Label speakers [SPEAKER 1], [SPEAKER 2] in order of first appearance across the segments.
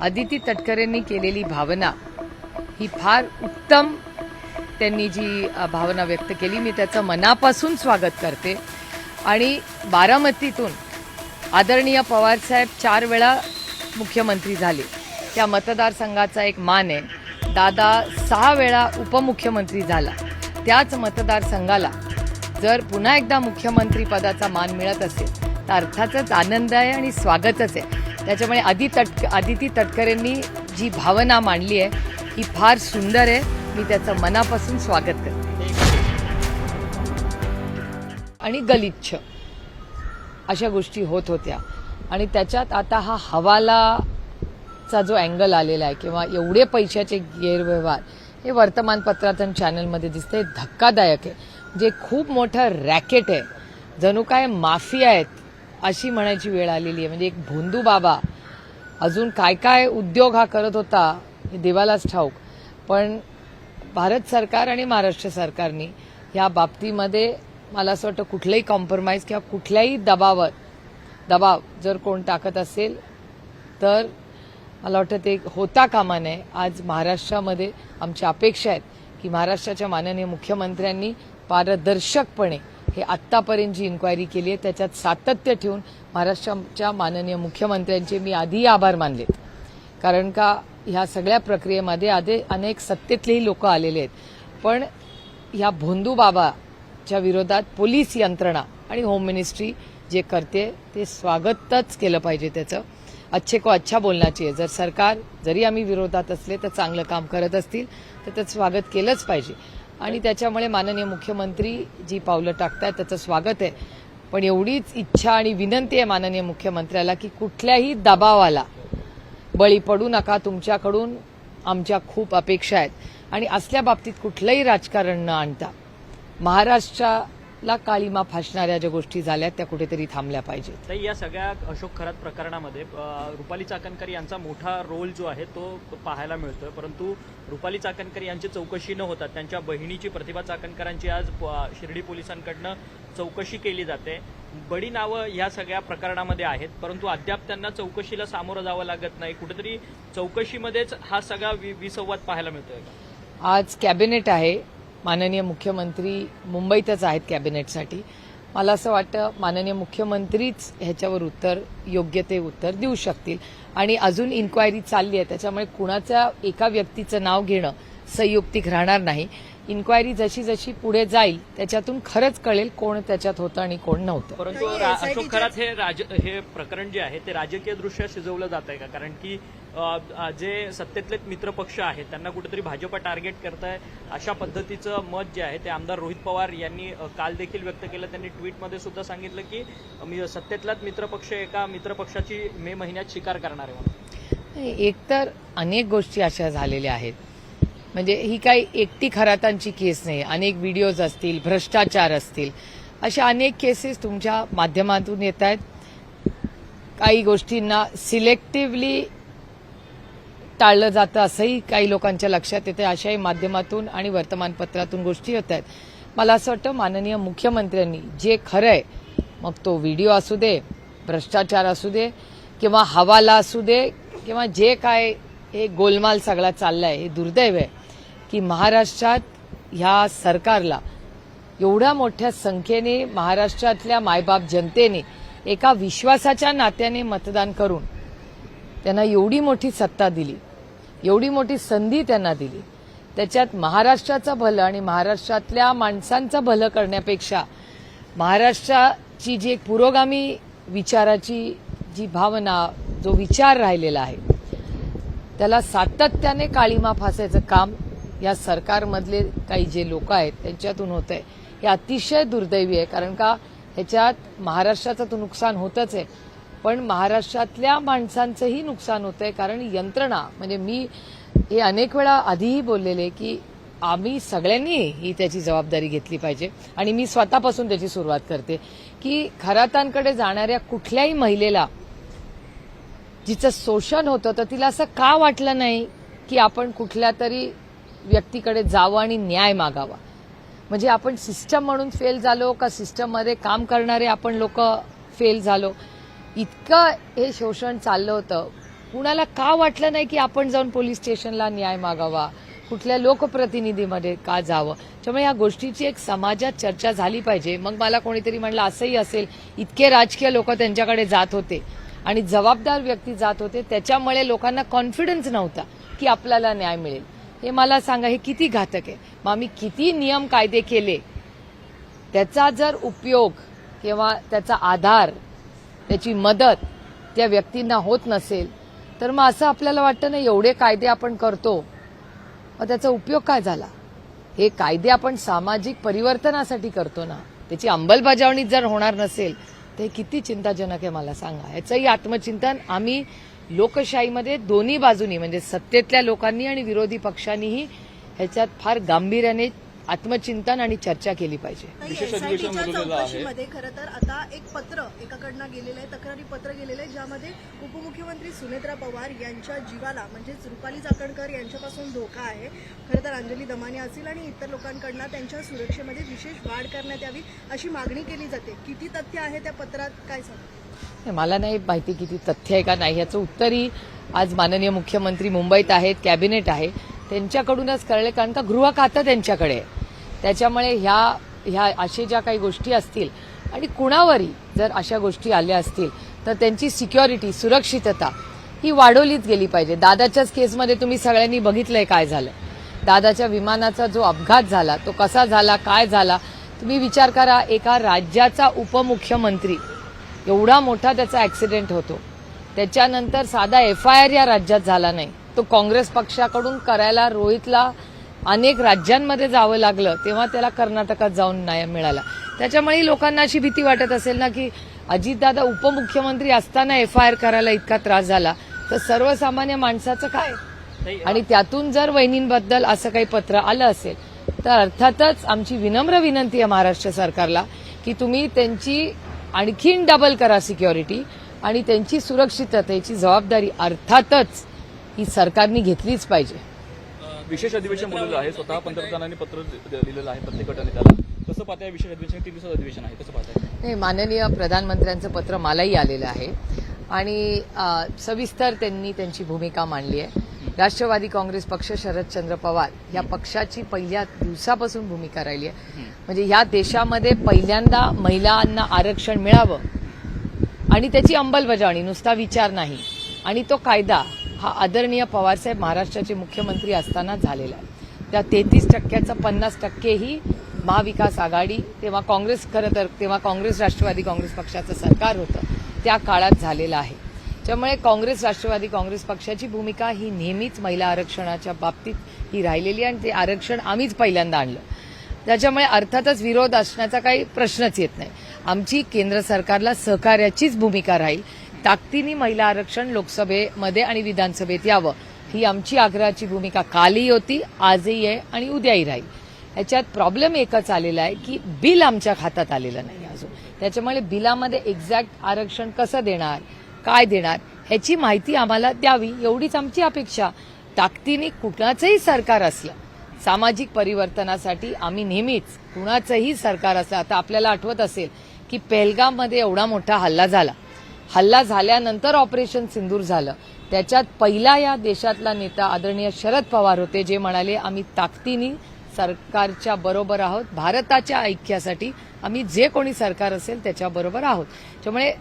[SPEAKER 1] अदिती तटकरेंनी केलेली भावना ही फार उत्तम त्यांनी जी भावना व्यक्त केली, मी त्याचं मनापासून स्वागत करते. आणि बारामतीतून आदरणीय पवारसाहेब 4 वेळा मुख्यमंत्री झाले, त्या मतदारसंघाचा एक मान आहे. दादा 6 वेळा उपमुख्यमंत्री झाला, त्याच मतदारसंघाला जर पुन्हा एकदा मुख्यमंत्री पदाचा मान मिळत असेल तर अर्थातच आनंद आहे आणि स्वागतच आहे. त्याच्यामुळे अदिती तटकरेंनी जी भावना मांडली आहे ही फार सुंदर आहे, मी त्याचं मनापासून स्वागत करते. आणि गलिच्छ अशा गोष्टी होत होत्या आणि त्याच्यात आता हा हवालाचा जो अँगल आलेला आहे किंवा एवढे पैशाचे गैरव्यवहार हे वर्तमानपत्रात आणि चॅनलमध्ये दिसते, धक्कादायक आहे. म्हणजे खूप मोठं रॅकेट आहे, जणू काय माफिया आहेत अशी म्हणायची वेळ आलेली आहे. म्हणजे एक भोंदू बाबा अजून काय काय उद्योग हा करत होता हे देवालाच ठाऊक. पण भारत सरकार आणि महाराष्ट्र सरकारने ह्या बाबतीमध्ये मला असं वाटतं कुठलंही कॉम्प्रोमाइज किंवा कुठल्याही दबाव जर कोण टाकत असेल तर मला वाटतं ते होता कामा नये. आज महाराष्ट्रामध्ये आमची अपेक्षा आहेत की महाराष्ट्राच्या माननीय मुख्यमंत्र्यांनी पारदर्शकपणे हे आत्तापर्यंत जी इन्क्वायरी केली आहे त्याच्यात सातत्य ठेवून महाराष्ट्राच्या माननीय मुख्यमंत्र्यांचे मी आधी आभार मानलेत. कारण का ह्या सगळ्या प्रक्रियेमध्ये आधी अनेक सत्तेतलेही लोक आलेले आहेत. पण ह्या भोंदू बाबाच्या विरोधात पोलीस यंत्रणा आणि होम मिनिस्ट्री जे करते ते स्वागतच केलं पाहिजे. त्याचं अच्छे को अच्छा बोलना चाहिए. जर सरकार जरी आम्ही विरोधात असले तर चांगलं काम करत असतील तर त्याचं स्वागत केलंच पाहिजे. आणि त्याच्यामुळे माननीय मुख्यमंत्री जी पावलं टाकतायत त्याचं स्वागत आहे. पण एवढीच इच्छा आणि विनंती आहे माननीय मुख्यमंत्र्याला की कुठल्याही दबावाला बळी पडू नका. तुमच्याकडून आमच्या खूप अपेक्षा आहेत आणि असल्या बाबतीत कुठलंही राजकारण न आणता महाराष्ट्राला काळीमा फासणाऱ्या ज्या गोष्टी झाल्या त्या कुठेतरी थांबल्या पाहिजेत.
[SPEAKER 2] तर या सगळ्या अशोक खरात प्रकरणामध्ये रुपाली चाकणकर यांचा मोठा रोल जो आहे तो पाहायला मिळतोय. परंतु रुपाली चाकणकर यांची चौकशी न होता त्यांच्या बहिणीची प्रतिभा चाकणकरांची आज शिर्डी पोलिसांकडनं चौकशी केली जाते. बडी नावं या सगळ्या प्रकरणामध्ये आहेत, परंतु अद्याप त्यांना चौकशीला सामोरं जावं लागत नाही. कुठेतरी चौकशीमध्येच हा सगळा विसंवाद पाहायला मिळतोय.
[SPEAKER 1] आज कॅबिनेट आहे, माननीय मुख्यमंत्री मुंबईतच आहेत कॅबिनेटसाठी. मला असं वाटतं माननीय मुख्यमंत्रीच ह्याच्यावर योग्य ते उत्तर देऊ शकतील. आणि अजून इन्क्वायरी चालली आहे, त्याच्यामुळे कुणाच्या एका व्यक्तीचं नाव घेणं संयुक्तिक राहणार नाही. इन्क्वायरी जशी जशी पुढे जाईल त्याच्यातून खरंच कळेल कोण त्याच्यात होतं आणि कोण नव्हतं.
[SPEAKER 2] परंतु अशोक खरात हे प्रकरण जे आहे ते राजकीयदृष्ट्या शिजवलं जात आहे का? कारण की जे सत्तेतले मित्रपक्ष आहेत त्यांना कुठेतरी भाजप टार्गेट करताय अशा पद्धतीचं मत जे आहे ते आमदार रोहित पवार यांनी काल देखील व्यक्त केलं. त्यांनी ट्विटमध्ये सुद्धा सांगितलं की सत्तेतलाच मित्रपक्ष एका मित्रपक्षाची मे महिन्यात शिकार करणार आहे म्हणून.
[SPEAKER 1] एकतर अनेक गोष्टी अशा झालेल्या आहेत. म्हणजे ही काही एकटी खरातांची केस नाही, अनेक व्हिडिओज असतील, भ्रष्टाचार असतील, अशा अनेक केसेस तुमच्या माध्यमातून येत आहेत. काही गोष्टींना सिलेक्टिव्हली टाळलं जातं असंही काही लोकांच्या लक्षात येतं. अशाही माध्यमातून आणि वर्तमानपत्रातून गोष्टी होत आहेत. मला असं वाटतं माननीय मुख्यमंत्र्यांनी जे खरं आहे, मग तो व्हिडिओ असू दे, भ्रष्टाचार असू दे किंवा हवाला असू दे किंवा जे काय हे गोलमाल सगळा चाललाय, हे दुर्दैव आहे की महाराष्ट्रात ह्या सरकारला एवढ्या मोठ्या संख्येने महाराष्ट्रातल्या मायबाप जनतेने एका विश्वासाच्या नात्याने मतदान करून त्यांना एवढी मोठी सत्ता दिली, एवढी मोठी संधी त्यांना दिली. त्याच्यात महाराष्ट्राचं भलं आणि महाराष्ट्रातल्या माणसांचं भलं करण्यापेक्षा महाराष्ट्राची जी एक पुरोगामी विचाराची जी भावना, जो विचार राहिलेला आहे त्याला सातत्याने काळीमा फासायचं काम या सरकारमधले काही जे लोक आहेत त्यांच्यातून होत आहे. हे अतिशय दुर्दैवी आहे. कारण का ह्याच्यात महाराष्ट्राचं तर नुकसान होतच आहे, पण महाराष्ट्रातल्या माणसांचंही नुकसान होत आहे. कारण यंत्रणा, म्हणजे मी हे अनेक वेळा आधीही बोललेले की आम्ही सगळ्यांनी ही त्याची जबाबदारी घेतली पाहिजे. आणि मी स्वतःपासून त्याची सुरुवात करते की खरातांकडे जाणाऱ्या कुठल्याही महिलेला जिचं शोषण होतं तर तिला असं का वाटलं नाही की आपण कुठल्या तरी व्यक्तीकडे जावं आणि न्याय मागावा. म्हणजे आपण सिस्टम म्हणून फेल झालो का सिस्टममध्ये काम करणारे आपण लोक फेल झालो. इतकं हे शोषण चाललं होतं. कुणाला का वाटलं नाही की आपण जाऊन पोलीस स्टेशनला न्याय मागावा, कुठल्या लोकप्रतिनिधीमध्ये का जावं. त्यामुळे या गोष्टीची एक समाजात चर्चा झाली पाहिजे. मग मला कोणीतरी म्हणलं असंही असेल, इतके राजकीय लोक त्यांच्याकडे जात होते आणि जबाबदार व्यक्ती जात होते, त्याच्यामुळे लोकांना कॉन्फिडन्स नव्हता की आपल्याला न्याय मिळेल. हे मला सांगा, हे किती घातक आहे. मग आम्ही किती नियम कायदे केले, त्याचा जर उपयोग किंवा त्याचा आधार, त्याची मदत त्या व्यक्तींना होत नसेल, तर मग असं आपल्याला वाटतं ना, एवढे कायदे आपण करतो, मग त्याचा उपयोग काय झाला. हे कायदे आपण सामाजिक परिवर्तनासाठी करतो ना, त्याची अंमलबजावणी जर होणार नसेल तर हे किती चिंताजनक आहे मला सांगा. याचंही आत्मचिंतन आम्ही लोकशाहीमध्ये दोन्ही बाजूनी, म्हणजे सत्तेतल्या लोकांनी आणि विरोधी पक्षांनीही ह्याच्यात फार गांभीर्याने आत्मचिंतन आणि चर्चा केली पाहिजे.
[SPEAKER 3] SITच्या चौकशीमध्ये खरं तर आता एक पत्र एकाकडनं गेलेलं आहे, तक्रारी पत्र गेलेलं आहे, ज्यामध्ये उपमुख्यमंत्री सुनेत्रा पवार यांच्या जीवाला म्हणजेच रुपाली चाकणकर यांच्यापासून धोका आहे. खरं तर अंजली दमानी असतील आणि इतर लोकांकडनं त्यांच्या सुरक्षेमध्ये विशेष वाढ करण्यात यावी अशी मागणी केली जाते. किती तथ्य आहे त्या पत्रात, काय सांगता?
[SPEAKER 1] मला नाही माहिती किती तथ्य आहे का नाही. याचं उत्तरही आज माननीय मुख्यमंत्री मुंबईत आहेत, कॅबिनेट आहे, त्यांच्याकडूनच कळले, कारण का गृह खातं त्यांच्याकडे आहे. त्याच्यामुळे ह्या अशा ज्या काही गोष्टी असतील आणि कुणावरही जर अशा गोष्टी आल्या असतील तर त्यांची सिक्युरिटी, सुरक्षितता ही वाढवलीच गेली पाहिजे. दादाच्याच केसमध्ये तुम्ही सगळ्यांनी बघितलंय काय झालं. दादाच्या विमानाचा जो अपघात झाला तो कसा झाला, काय झाला, तुम्ही विचार करा. एका राज्याचा उपमुख्यमंत्री, एवढा मोठा त्याचा ऍक्सिडेंट होतो, त्याच्यानंतर साधा FIR या राज्यात झाला नाही. तो काँग्रेस पक्षाकडून करायला रोहितला अनेक राज्यांमध्ये जावं लागलं, तेव्हा त्याला कर्नाटकात जाऊन न्याय मिळाला. त्याच्यामुळे लोकांना अशी भीती वाटत असेल ना की अजितदादा उपमुख्यमंत्री असताना FIR करायला इतका त्रास झाला, तर सर्वसामान्य माणसाचं काय. आणि त्यातून जर वहिनींबद्दल असं काही पत्र आलं असेल तर अर्थातच आमची विनम्र विनंती आहे महाराष्ट्र सरकारला की तुम्ही त्यांची आणखीन डबल करा सिक्युरिटी, आणि त्यांची सुरक्षिततेची जबाबदारी अर्थातच ही सरकारने घेतलीच पाहिजे.
[SPEAKER 4] विशेष अधिवेशन बोललेलं आहे, स्वतः पंतप्रधानांनी पत्र लिहिलेलं आहे प्रत्येक गटाने. त्याला कसं पाहताय विशेष अधिवेशन, 3 दिवसाचं अधिवेशन आहे, कसं पाहताय?
[SPEAKER 1] नाही, माननीय प्रधानमंत्र्यांचं पत्र मलाही आलेलं आहे आणि सविस्तर त्यांनी त्यांची भूमिका मांडली आहे. राष्ट्रवादी काँग्रेस पक्ष, शरदचंद्र पवार या पक्षाची पहिल्या दिवसापासून भूमिका राहिली आहे. म्हणजे ह्या देशामध्ये पहिल्यांदा महिलांना आरक्षण मिळावं आणि त्याची अंमलबजावणी, नुसता विचार नाही, आणि तो कायदा हा आदरणीय पवारसाहेब महाराष्ट्राचे मुख्यमंत्री असताना झालेला आहे. त्या 33%चं 50% ही महाविकास आघाडी, तेव्हा काँग्रेस, खरं तर तेव्हा काँग्रेस राष्ट्रवादी काँग्रेस पक्षाचं सरकार होतं, त्या काळात झालेलं आहे. त्यामुळे काँग्रेस राष्ट्रवादी काँग्रेस पक्षाची भूमिका ही नेहमीच महिला आरक्षणाच्या बाबतीत ही राहिलेली आहे आणि ते आरक्षण आम्हीच पहिल्यांदा आणलं. त्याच्यामुळे अर्थातच विरोध असण्याचा काही प्रश्नच येत नाही. आमची केंद्र सरकारला सहकार्याचीच भूमिका राहील. ताकदीने महिला आरक्षण लोकसभेमध्ये आणि विधानसभेत यावं ही आमची आग्रहाची भूमिका कालही होती, आजही आहे आणि उद्याही राहील. ह्याच्यात प्रॉब्लेम एकच आलेला आहे की बिल आमच्या खात्यात आलेलं नाही अजून. त्याच्यामुळे बिलामध्ये एक्झॅक्ट आरक्षण कसं देणार, काय देणार, ह्याची माहिती आम्हाला द्यावी, एवढीच आमची अपेक्षा. ताकदीने कुणाचंही सरकार असलं, सामाजिक परिवर्तनासाठी आम्ही नेहमीच, कुणाचंही सरकार असलं, आता आपल्याला आठवत असेल की पेहलगाममध्ये एवढा मोठा हल्ला झाल्यानंतर ऑपरेशन सिंदूर झालं, त्याच्यात पहिला या देशातला नेता आदरणीय शरद पवार होते, जे म्हणाले आम्ही ताकदीने सरकारच्या बरोबर आहोत, भारताच्या ऐक्यासाठी आम्ही जे कोणी सरकार असेल त्याच्याबरोबर आहोत. त्यामुळे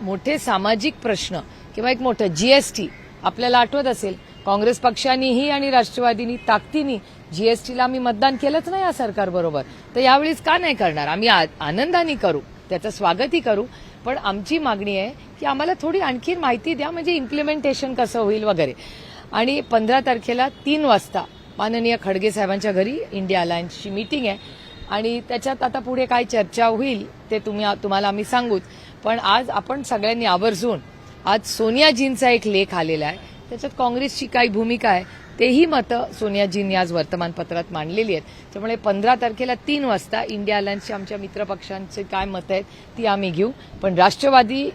[SPEAKER 1] मोठे सामाजिक प्रश्न किंवा एक मोठं GST आपल्याला आठवत असेल, काँग्रेस पक्षानेही आणि राष्ट्रवादीनी ताकदीने GSTला आम्ही मतदान केलंच नाही या सरकारबरोबर, तर यावेळीच का नाही करणार. आम्ही आनंदाने करू, त्याचं स्वागतही करू, पण आमची मागणी आहे की आम्हाला थोडी आणखी माहिती द्या, म्हणजे इम्प्लिमेंटेशन कसं होईल वगैरे. आणि 15 तारखेला 3 वाजता माननीय खडगे साहेबांच्या घरी इंडिया अलायन्सची मीटिंग आहे आणि त्याच्यात आता पुढे काय चर्चा होईल ते तुम्हाला आम्ही सांगूच. पण आज आपण सगळ्यांनी आवर्जून, आज सोनियाजींचा एक लेख आलेला आहे, त्याच्यात काँग्रेसची काय भूमिका आहे तेही मतं सोनियाजींनी आज वर्तमानपत्रात मांडलेली आहेत. त्यामुळे 15 तारखेला 3 वाजता इंडिया अलायन्सचे आमच्या मित्रपक्षांचे काय मतं आहेत ती आम्ही घेऊ. पण राष्ट्रवादी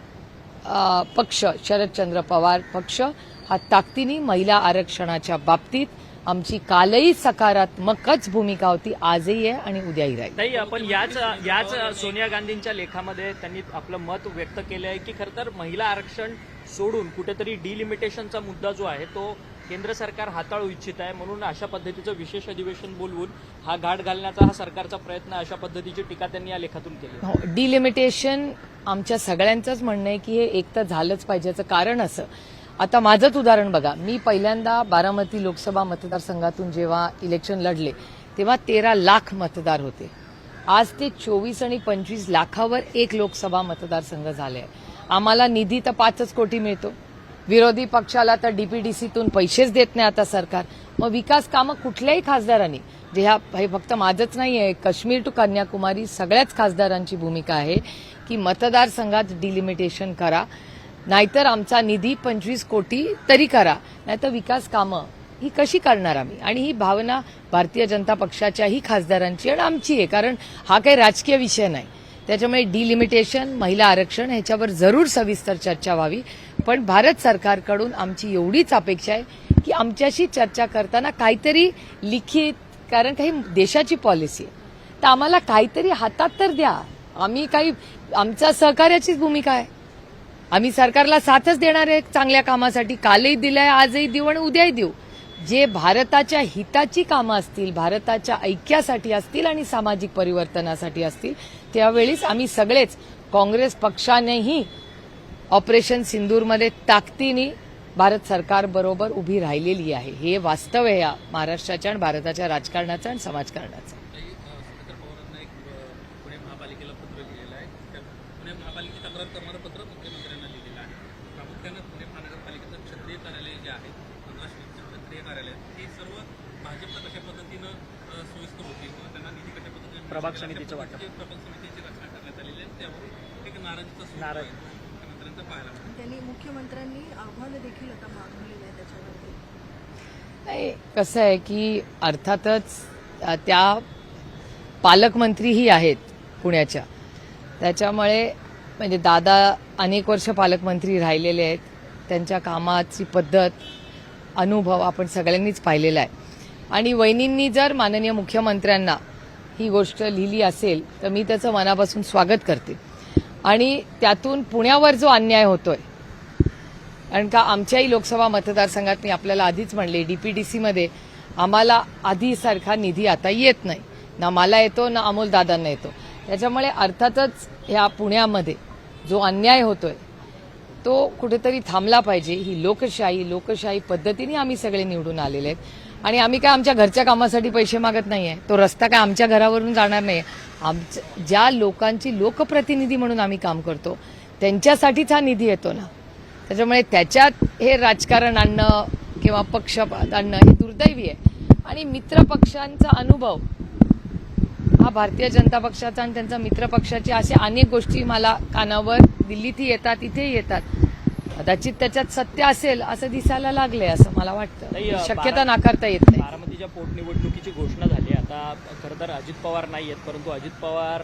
[SPEAKER 1] पक्ष, शरदचंद्र पवार पक्ष हा ताकदीने महिला आरक्षणाच्या बाबतीत आमची कालही सकारात्मकच भूमिका होती, आजही आहे आणि उद्याही राहील.
[SPEAKER 2] ताई, आपण याच सोनिया गांधींच्या लेखामध्ये त्यांनी आपलं मत व्यक्त केलं आहे की खरं तर महिला आरक्षण सोडून कुठेतरी डिलिमिटेशनचा मुद्दा जो आहे तो केंद्र सरकार हाताळू इच्छित आहे, म्हणून अशा पद्धतीचं विशेष अधिवेशन बोलवून हा घाट घालण्याचा हा सरकारचा प्रयत्न, अशा पद्धतीची टीका त्यांनी या लेखातून केली.
[SPEAKER 1] हो, डिलिमिटेशन आमच्या सगळ्यांचंच म्हणणं आहे की हे एक तर झालंच पाहिजे. याचं कारण असं, आता माझंच उदाहरण बघा, मी पहिल्यांदा बारामती लोकसभा मतदारसंघातून जेव्हा इलेक्शन लढले तेव्हा 13 लाख मतदार होते. आज ते 24 आणि 25 लाखावर एक लोकसभा मतदारसंघ झाले. आम्हाला निधी तर 5 कोटी मिळतो, विरोधी पक्षाला तर डीपीडीसीतून पैसेच देत नाही आता सरकार. मग विकास कामं कुठल्याही खासदारांनी, जे हे फक्त माझंच नाही आहे, काश्मीर टू कन्याकुमारी सगळ्याच खासदारांची भूमिका आहे की मतदारसंघात डिलिमिटेशन करा, नाहीतर आमचा निधी 25 कोटी तरी करा, नाहीतर विकास कामं ही कशी करणार आम्ही. आणि ही भावना भारतीय जनता पक्षाच्याही खासदारांची आणि आमची आहे, कारण हा काही राजकीय विषय नाही. त्याच्यामुळे डिलिमिटेशन, महिला आरक्षण ह्याच्यावर जरूर सविस्तर चर्चा व्हावी. पण भारत सरकारकडून आमची एवढीच अपेक्षा आहे की आमच्याशी चर्चा करताना काहीतरी लिखित, कारण काही देशाची पॉलिसी आहे तर आम्हाला काहीतरी हातात तर द्या. आम्ही काही, आमच्या सहकार्याचीच भूमिका आहे. आम्ही सरकारला साथच देणार आहे चांगल्या कामासाठी. कालही दिलंय, आजही देऊ आणि उद्याही देऊ. जे भारताच्या हिताची कामं असतील, भारताच्या ऐक्यासाठी असतील आणि सामाजिक परिवर्तनासाठी असतील, त्यावेळीच आम्ही सगळेच, काँग्रेस पक्षानेही ऑपरेशन सिंदूरमध्ये ताकदीने भारत सरकारबरोबर उभी राहिलेली आहे. हे वास्तव आहे या महाराष्ट्राच्या आणि भारताच्या राजकारणाचं आणि समाजकारणाचं.
[SPEAKER 5] सुनेत्रा पवारांना एक पुणे महापालिकेला पत्र लिहिलेलं आहे. त्या पुणे महापालिकेची तक्रार करणारं पत्र मुख्यमंत्र्यांना लिहिलेलं आहे. प्रामुख्यानं पुणे महानगरपालिकेचं क्षेत्रीय कार्यालय जे आहे, 15 क्षेत्रीय कार्यालय, हे सर्व भाजपला कशा पद्धतीनं सोयीस्कर होतील किंवा त्यांना निधी कशा पद्धतीने
[SPEAKER 2] प्रभाग समितीचं वाटप.
[SPEAKER 5] प्रभाग समितीची रचना करण्यात आलेली आहे, त्यावर एक नाराजीचा सूर आहे मुख्यमंत्र्यांचा पाहायला मिळतो.
[SPEAKER 3] त्यांनी मुख्यमंत्र्यांनी आव्हान देखील आता मागवलेलं आहे त्याच्यावरती.
[SPEAKER 1] नाही, कसं आहे की अर्थातच त्या पालकमंत्रीही आहेत पुण्याच्या, त्याच्यामुळे म्हणजे दादा अनेक वर्ष पालकमंत्री राहिलेले आहेत. त्यांच्या कामाची पद्धत, अनुभव आपण सगळ्यांनीच पाहिलेला आहे. आणि वहिनींनी जर माननीय मुख्यमंत्र्यांना ही गोष्ट लिहिली असेल तर मी त्याचं मनापासून स्वागत करते. आणि त्यातून पुण्यावर जो अन्याय होतोय, कारण का आमच्याही लोकसभा मतदारसंघात मी आपल्याला आधीच म्हणले, डीपीडीसीमध्ये आम्हाला आधीसारखा निधी आता येत नाही, ना मला येतो ना अमोलदादांना येतो. त्याच्यामुळे अर्थातच ह्या पुण्यामध्ये जो अन्याय होतोय तो कुठेतरी थांबला पाहिजे. ही लोकशाही पद्धतीने आम्ही सगळे निवडून आलेले आहेत आणि आम्ही काय आमच्या घरच्या कामासाठी पैसे मागत नाहीये. तो रस्ता काय आमच्या घरावरून जाणार नाही. ज्या लोकांची लोकप्रतिनिधी म्हणून आम्ही काम करतो त्यांच्यासाठीच हा निधी येतो ना. त्याच्यामुळे त्याच्यात हे राजकारण आणणं किंवा पक्षपात आणणं हे दुर्दैवी आहे. आणि मित्रपक्षांचा अनुभव हा भारतीय जनता पक्षाचा आणि त्यांचा मित्रपक्षाचे असे अनेक गोष्टी मला कानावर दिल्लीतही येतात, इथेही येतात. कदाचित त्याच्यात सत्य असेल असं दिसायला लागले, असं मला वाटतं. शक्यता नाकारता येत नाही.
[SPEAKER 2] बारामतीच्या पोटनिवडणुकीची घोषणा झाली. आता खरं तर अजित पवार नाही आहेत, परंतु अजित पवार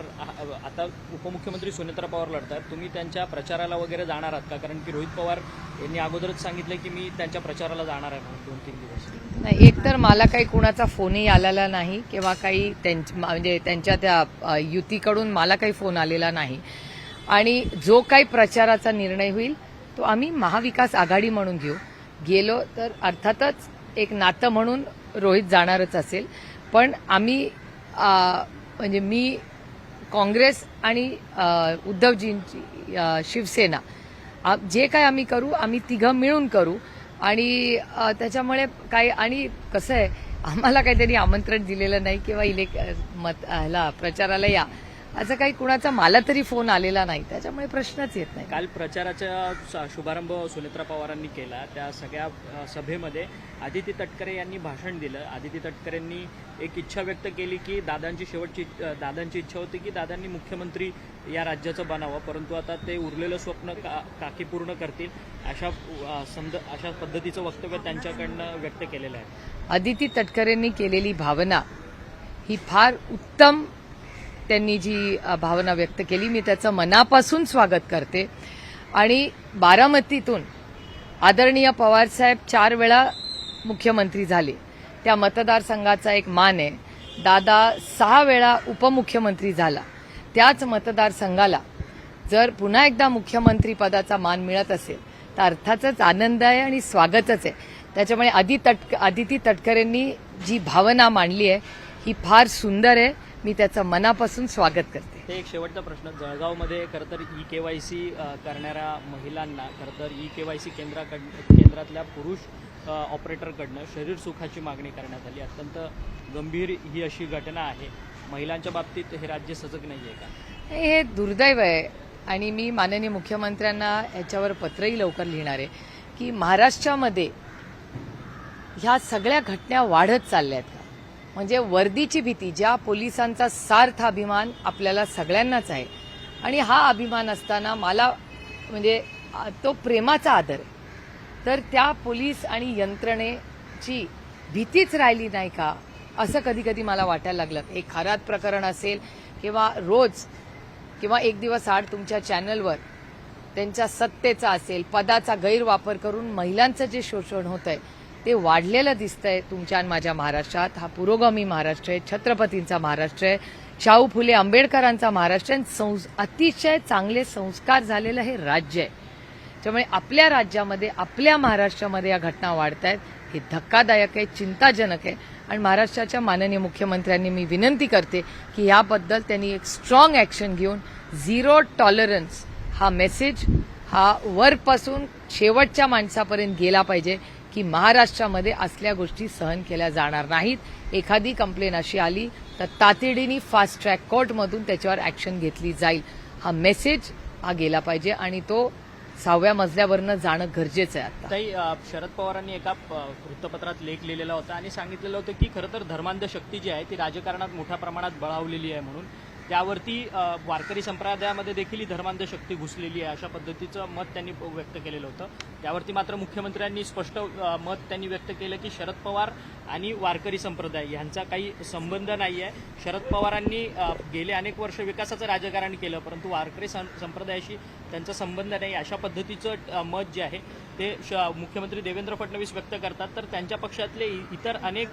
[SPEAKER 2] आता उपमुख्यमंत्री सुनेत्रा पवार लढतात. तुम्ही त्यांच्या प्रचाराला वगैरे जाणार आहात का? कारण की रोहित पवार यांनी अगोदरच सांगितलं की मी त्यांच्या प्रचाराला जाणार आहे म्हणून 2-3 दिवस.
[SPEAKER 1] नाही, एकतर मला काही कुणाचा फोनही आलेला नाही किंवा काही म्हणजे त्यांच्या त्या युतीकडून मला काही फोन आलेला नाही. आणि जो काही प्रचाराचा निर्णय होईल तो आम्ही महाविकास आघाडी म्हणून गेलो तर अर्थातच एक नातं म्हणून रोहित जाणारच असेल. पण आम्ही म्हणजे मी काँग्रेस आणि उद्धवजींची शिवसेना जे काय आम्ही करू, आम्ही तिघं मिळून करू. आणि त्याच्यामुळे काय, आणि कसं आहे, आम्हाला काहीतरी आमंत्रण दिलेलं नाही किंवा प्रचाराला या असं काही कुणाचा मला तरी फोन आलेला नाही. त्याच्यामुळे प्रश्नच येत नाही.
[SPEAKER 2] काल प्रचाराचा शुभारंभ सुनेत्रा पवारांनी केला. त्या सगळ्या सभेमध्ये आदिती तटकरे यांनी भाषण दिलं. आदिती तटकरेंनी एक इच्छा व्यक्त केली की दादांची इच्छा होती की दादांनी मुख्यमंत्री या राज्याचं बनावं, परंतु आता ते उरलेलं स्वप्न काकी पूर्ण करतील अशा पद्धतीचं वक्तव्य त्यांच्याकडनं व्यक्त केलेलं आहे.
[SPEAKER 1] आदिती तटकरेंनी केलेली भावना ही फार उत्तम, त्यांनी जी भावना व्यक्त केली मी त्याचं मनापासून स्वागत करते. आणि बारामतीतून आदरणीय पवारसाहेब 4 वेळा मुख्यमंत्री झाले, त्या मतदारसंघाचा एक मान आहे. दादा 6 वेळा उपमुख्यमंत्री झाला, त्याच मतदारसंघाला जर पुन्हा एकदा मुख्यमंत्री पदाचा मान मिळत असेल तर अर्थातच आनंद आहे आणि स्वागतच आहे. त्याच्यामुळे आदिती तटकरेंनी जी भावना मांडली आहे ही फार सुंदर आहे. मी त्याचं मनापासून स्वागत करते.
[SPEAKER 2] ते एक शेवटचा प्रश्न, जळगावमध्ये खरं तर EKYC करणाऱ्या महिलांना खरं तर EKYC केंद्रातल्या पुरुष ऑपरेटरकडनं शरीर सुखाची मागणी करण्यात आली. अत्यंत गंभीर ही अशी घटना आहे. महिलांच्या बाबतीत हे राज्य सजग नाही आहे का?
[SPEAKER 1] हे दुर्दैव आहे आणि मी माननीय मुख्यमंत्र्यांना याच्यावर पत्रही लवकर लिहिणार आहे की महाराष्ट्रामध्ये ह्या सगळ्या घटना वाढत चालल्या आहेत. म्हणजे वर्दीची भीती, ज्या पोलिसांचा सार्थ अभिमान आपल्याला सगळ्यांनाच आहे आणि हा अभिमान असताना मला म्हणजे तो प्रेमाचा आदर आहे, तर त्या पोलीस आणि यंत्रणेची भीतीच राहिली नाही का असं कधी कधी मला वाटायला लागलं. एक खरात प्रकरण असेल किंवा रोज किंवा एक दिवस आड तुमच्या चॅनलवर त्यांच्या सत्तेचा असेल, पदाचा गैरवापर करून महिलांचं जे शोषण होत आहे ते वाढलेलं दिसतंय तुमच्या आणि माझ्या महाराष्ट्रात. हा पुरोगामी महाराष्ट्र आहे, छत्रपतींचा महाराष्ट्र आहे, शाहू फुले आंबेडकरांचा महाराष्ट्र आहे, अतिशय चांगले संस्कार झालेलं हे राज्य आहे. त्यामुळे आपल्या राज्यामध्ये, आपल्या महाराष्ट्रामध्ये या घटना वाढत आहेत. हे धक्कादायक आहे, चिंताजनक आहे आणि महाराष्ट्राच्या माननीय मुख्यमंत्र्यांनी मी विनंती करते की याबद्दल त्यांनी एक स्ट्रॉंग ॲक्शन घेऊन झिरो टॉलरन्स हा मेसेज हा वरपासून शेवटच्या माणसापर्यंत गेला पाहिजे की महाराष्ट्रामध्ये असल्या गोष्टी सहन केल्या जाणार नाहीत. एखादी कंप्लेन अशी आली तर तातडीने फास्ट ट्रॅक कोर्टमधून त्याच्यावर ॲक्शन घेतली जाईल. हा मेसेज हा गेला पाहिजे आणि तो 6व्या मजल्यावरनं जाणं गरजेचं आहे. आता
[SPEAKER 2] ताई, शरद पवारांनी एका वृत्तपत्रात लेख लिहिलेला होता आणि सांगितलेलं होतं की खरं तर धर्मांध शक्ती जी आहे ती राजकारणात मोठ्या प्रमाणात बळावलेली आहे म्हणून. त्यावरती वारकरी संप्रदायामध्ये देखील ही धर्मांध शक्ती घुसलेली आहे अशा पद्धतीचं मत त्यांनी व्यक्त केलेलं होतं. त्यावरती मात्र मुख्यमंत्र्यांनी स्पष्ट मत त्यांनी व्यक्त केलं की शरद पवार आणि वारकरी संप्रदाय यांचा काही संबंध नाही आहे. शरद पवारांनी गेले अनेक वर्ष विकासाचं राजकारण केलं परंतु वारकरी संप्रदायाशी त्यांचा संबंध नाही अशा पद्धतीचं मत जे आहे ते मुख्यमंत्री देवेंद्र फडणवीस व्यक्त करतात. तर त्यांच्या पक्षातले इतर अनेक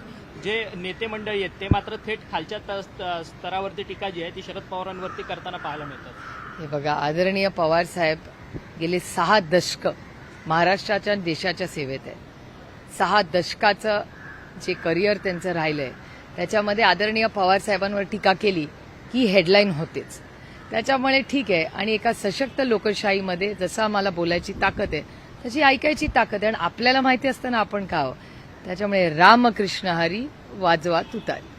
[SPEAKER 2] जे नेते मंडळी आहेत ते मात्र थेट खालच्या स्तरावरती टीका जी आहे ती शरद पवारांवरती करताना पाहायला मिळतात.
[SPEAKER 1] हे बघा, आदरणीय पवार साहेब गेले 6 दशक महाराष्ट्राच्या देशाच्या सेवेत आहे. 6 दशकाचं जे करिअर त्यांचं राहिलंय त्याच्यामध्ये आदरणीय पवार साहेबांवर टीका केली की हेडलाईन होतेच. त्याच्यामुळे ठीक आहे. आणि एका सशक्त लोकशाहीमध्ये जसं आम्हाला बोलायची ताकद आहे तशी ऐकायची ताकद आहे आणि आपल्याला माहिती असतं ना आपण का. त्याच्यामुळे रामकृष्ण हरी वाजवा तुतारी.